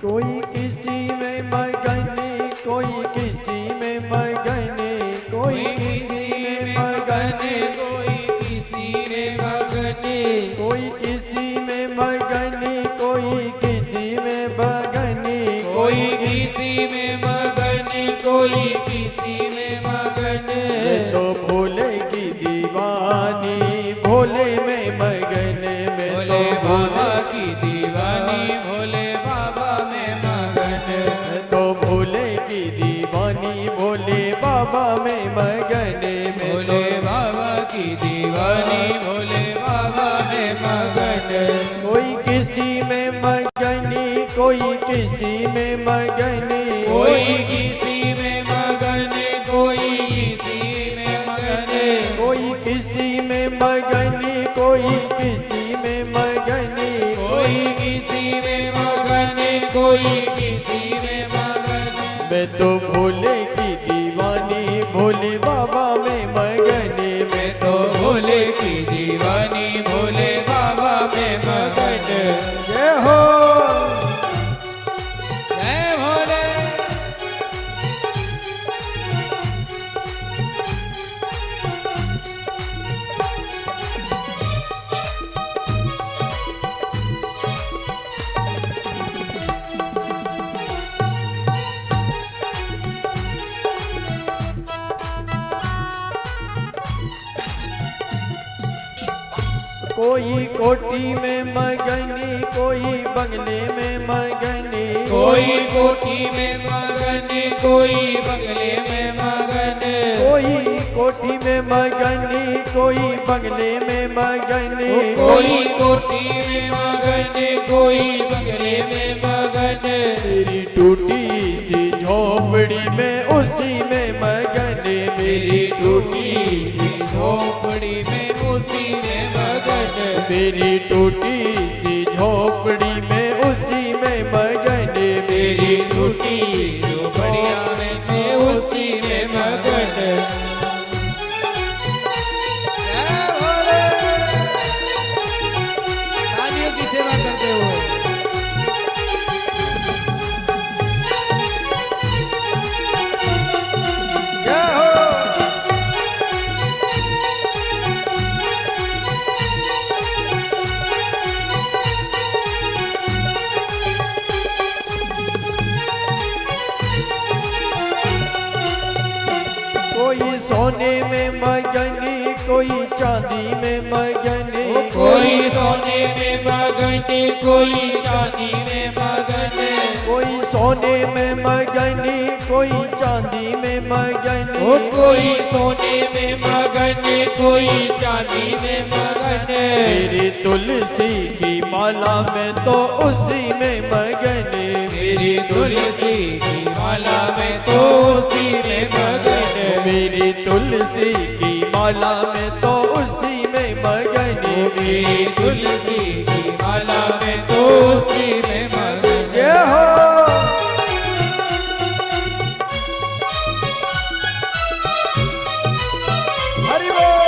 कोई किसी में मगन, कोई किसी में मगन, कोई किसी में मगन, कोई किसी में मगन, कोई किसी में मगन, कोई किसी में मगन, कोई किसी में मगन, कोई किसी में मगन। मैं तो भोले की दीवानी, भोले में मगन, मैं तो भोले बाबा की दीवानी, भोले बाबा में मगन। मैं तो भोले की दीवानी, भोले बाबा में मगन, मैं भोले बाबा की दीवानी, भोले बाबा में मगन। कोई किसी में मगन, कोई किसी में मगन, कोई किसी में मगन, कोई किसी में मगन, कोई किसी में मगन, कोई किसी में मगन, कोई किसी में मगन, कोई किसी में मगन। मैं तो भोले की दीवानी, भोले बाबा में मगन, मैं तो भोले की दीवानी, भोले बाबा में मगन। जय हो। जय भोले। कोई कोठी में मगन, कोई बंगले में मगन, कोई कोठी में मगन, कोई बंगले में मगन, कोई कोठी में मगन, कोई बंगले में मगन, कोई कोठी में मगन, कोई बंगले में मगन। मेरी टूटी सी झोपड़ी में उसी में मगन, मेरी टूटी सी झोपड़ी में उसी में मगन, मेरी टूटी सी झोपड़ी में उसी में मगन, मेरी टूटी झोपड़िया में मैं उसी में मगन। जय भोले। तालियों की सेवा करते हो। जय हो। कोई सोने में मगन, कोई चांदी में मगन, कोई सोने में मगन, कोई चांदी में मगन, कोई सोने में मगन, कोई चांदी में मगन, कोई सोने में मगन, कोई चांदी में मगन। मेरी तुलसी की माला में तो उसी में मगन, मेरी तुलसी की माला में तो उसी में मगन, मेरी तुलसी की माला में तो उसी में मगन, मेरी तुलसी की माला में तो उसी में मगन। जय हो। हरि बोल।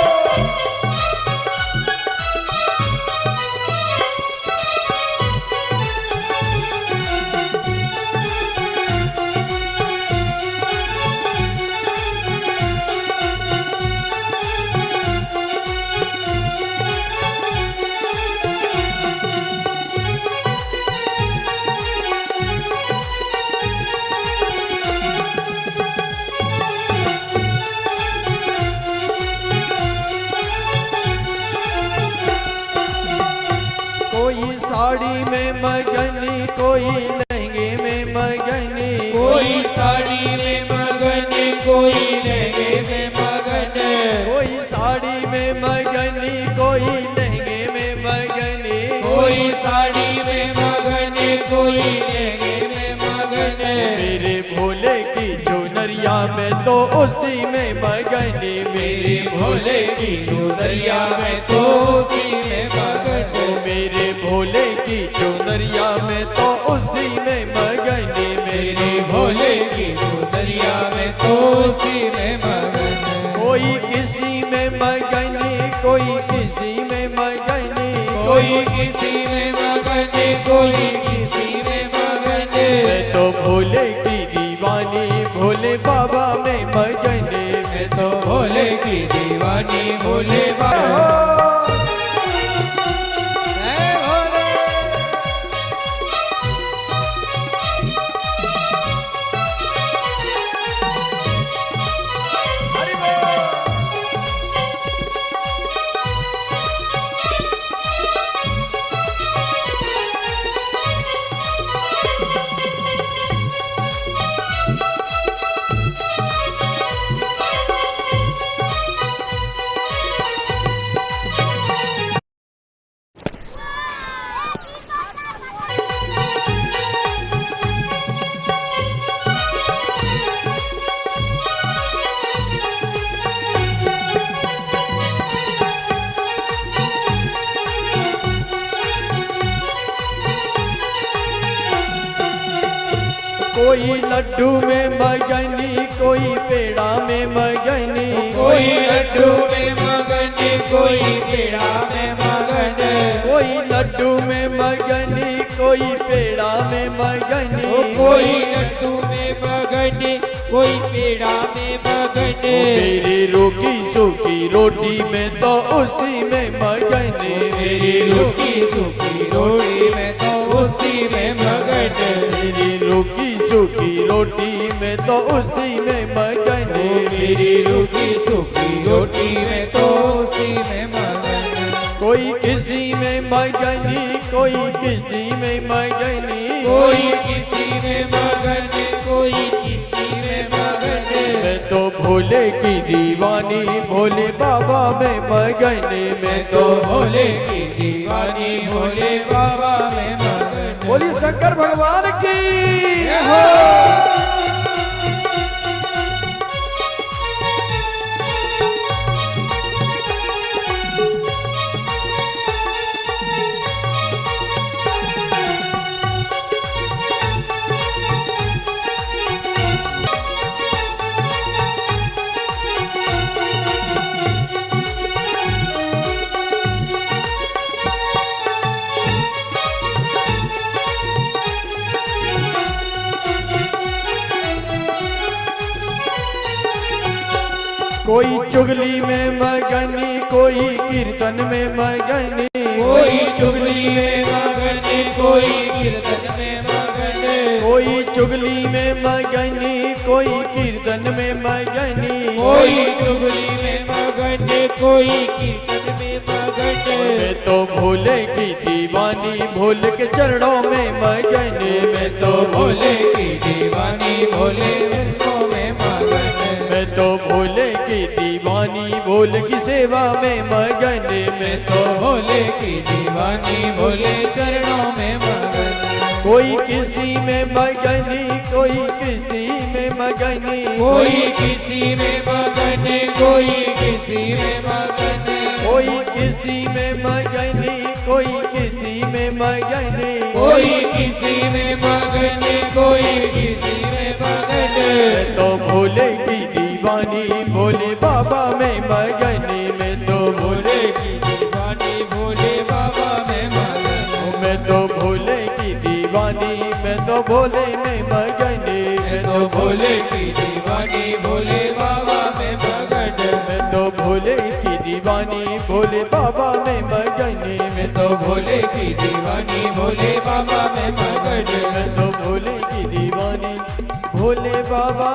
कोई साड़ी में मगन, कोई लहंगे में मगन, कोई साड़ी में मगन, कोई लहंगे में मगन, कोई साड़ी में मगन, कोई लहंगे में मगन, कोई साड़ी में मगन, कोई लहंगे में मगन। मेरे भोले की चुनरिया में तो उसी में मगन, मेरे भोले की चुनरिया में तो उसी में मगन, मेरे भोले की चुनरिया में तो उसी में मगन, मेरे भोले की चुनरिया में तो उसी में मगन। कोई किसी में मगन, कोई किसी में मगन, कोई किसी में मगन, कोई किसी में मगन, कोई लड्डू में मगनी कोई पेड़ा में मगनी कोई लड्डू में मगन कोई पेड़ा में मगन कोई लड्डू में मगनी कोई पेड़ा में मगनी कोई लड्डू में मगन कोई पेड़ा में मगन मेरी रोटी सूखी रोटी में तो उसी में मगनी मेरी रोटी सूखी रोटी में तो उसी में मगन मेरी रोटी सूखी रोटी में तो उसी में मगनी मेरी रोटी सूखी रोटी में तो उसी में मगन कोई किसी में मगनी कोई किसी में मगनी कोई किसी में मगन कोई किसी में मगन मैं तो भोले की दीवानी भोले बाबा में मगनी मैं तो भोले की दीवानी भोले बाबा में मगन बोली शंकर भगवान की कोई चुगली में मगनी कोई कीर्तन में मगनी कोई चुगली में मगन कोई कीर्तन में मगन कोई चुगली में मगनी कोई कीर्तन में मगनी कोई चुगली में मगन कोई कीर्तन में मगन मैं तो भोले की दीवानी भोले के चरणों में मगनी मैं तो भोले की दीवानी भोले चरणों में मगन मैं तो भोले की दीवानी भोले की सेवा में मगन मैं तो भोले की दीवानी भोले चरणों में मगन कोई किसी में मगनी कोई किसी में मगनी कोई किसी में मगन कोई किसी में मगन कोई किसी में मगनी कोई किसी में मगनी कोई किसी में मगन कोई किसी में मगन मैं तो भोले की दीवानी भोले बाबा में मगनी मैं तो भोले की दीवानी भोले बाबा में मगन मैं तो भोले की दीवानी मैं तो भोले में मगनी मैं तो भोले की दीवानी भोले बाबा में मगन मैं तो भोले की दीवानी भोले बाबा में मगनी मैं तो भोले की दीवानी भोले बाबा में मगन मैं तो भोले की दीवानी भोले बाबा